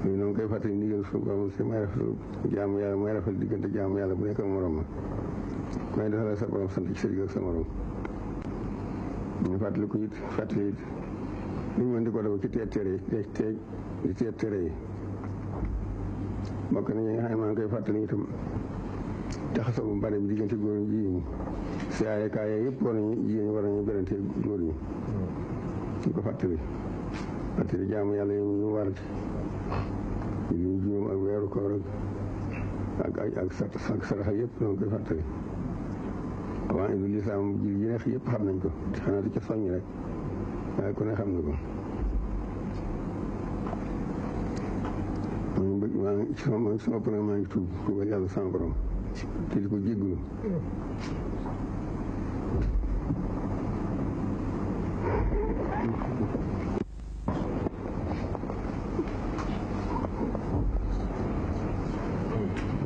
ñoo ngi koy fàttali ndigal suñu borom si may rafetlu jaamu yàlla mooy rafetlu diggante jaamu yàlla bu nekk ak morom ma may defal sa borom sant ci sa digg ak sa morom ñu fàttali ko it li ñu mën di ko def ci teet tere yi di teet tere yi bokk na ñi nga xam ne maa ngi koy fàttali itam jaxasoo bu bari bi diggante góor ñi jigéen ñi siyaare kaay yëpp jigéen ñi war nañu berante góor ñi ñu ko fàttali jaamu yàlla yi ñu war ci ñu juróom ak weeru koor ak saraxa yëpp ñoo koy fàttali avant idu lislaam ji yi neex yëpp xam nañ ko xanaa di ca soññ rek waaye ku ne xam na ko maa ngi sama bopp nag maa ngi tuubal yàlla sama borom te di ko jéggulu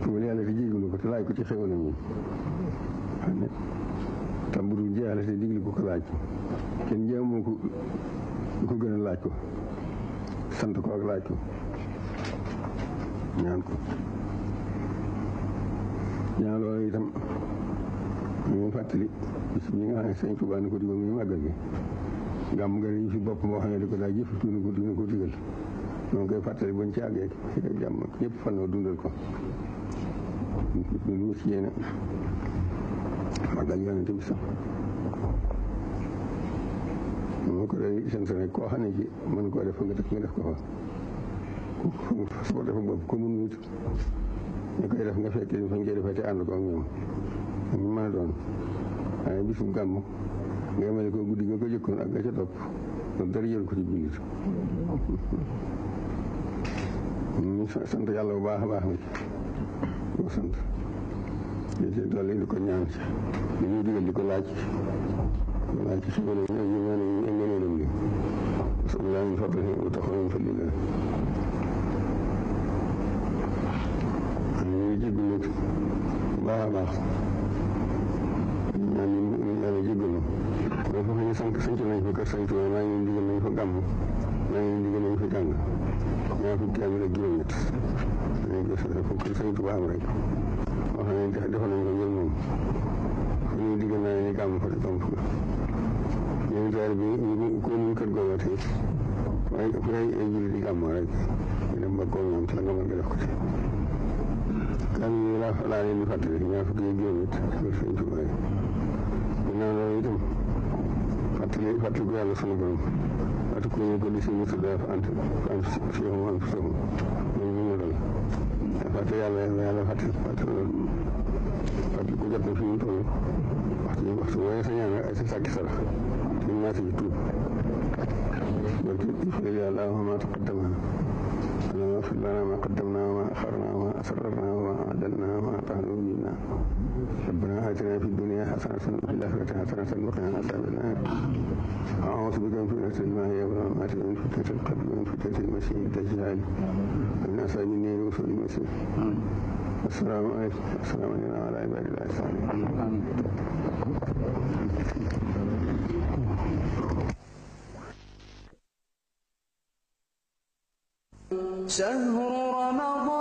tuubal yàlla te jéggulu ko te laaj ko ci xewalam yi xam ne tam bu dul jeexale te digli ko laaj ko kenn jaamoo ko lu ko gën a laaj ko sant ko ak laaj ko ñaan ko ñaan loolu itam ñu fàttali bis ñi nga xam ne Sëñ Tuubaa ni ko digal muy màggal gi gàmm nga ñu fi bopp moo xam ne di ko daa jëf dina ko digal ñoo ngi koy fàttali bañ ci àggee jàmm ñëpp fan noo dundal ko lu ci yéene màggal yonente bi sax moo ko day sant rek koo xam ne ci mën koo def nga def ko fa su ko defee bopp ko mun nit ñu koy def nga fekk fañ koy defee te ànd ko ak ñoom ñu mën a doon waaye bisu gàmm nga yemale ko guddi nga ko jëkkoon ak nga ca topp loolu dara jël ko ci jullit ñu sant yàlla bu baax a baax nag ko sant di ci dolli di ko ñaan ci li ñuy digal di ko laaj ci xéwal yi ñu ngëneelam li sallallahu min fadlihi wa taxaw min fadlillah jéggalu bu baax a baax ñaan ñu yàlla jéggalu mais foofu ñu sanc nañ fa kër Sëñ Tuubaa maa ngi leen digal nañ fa gàmm maa ngi leen digal nañ fa jàng ñaar fukki kaamil ak juróom-ñett dañ ko foofu kër Sëñ Tuubaa am rek wax nañ defal nañ ko ngir moom fu ñuy digal naa ni gàmm fa di gàmm fa ñoom taal bi ñu ko ñu kër googu tey waaye fu ay julli di gàmm rek ñu dem ba koo ñoom ci la nga mën nga def ko ci kan yi laa leen di fàttali ñaar fukki ak juróom-ñett kër Sëñ Tuubaa yi ginnaaw loolu itam fàttali ko yàlla sunu borom fàttali ko ñu ko di si musu def si yow am si soxla loolu ñu dal fàttali yàlla fàttali ko jot na fi mu toll waxtu waaye sa ñaan ay sa sàkki sarax te ñu maase ci tuub donc il faut yàlla ma taqaddama اللهم اغفر لنا ما قدمنا وما أخرنا وما أسررنا وما أعلنا وما أطعنا منا ربنا آتنا في الدنيا حسنة وفي الآخرة حسنة وقنا عذاب النار أعوذ بك من فتنة المحيا والممات ومن فتنة القبر ومن فتنة المسيح الدجال ومن أصحاب النار وسوء المسيح السلام عليكم السلام علينا وعلى عباد الله الصالحين شهر رمضان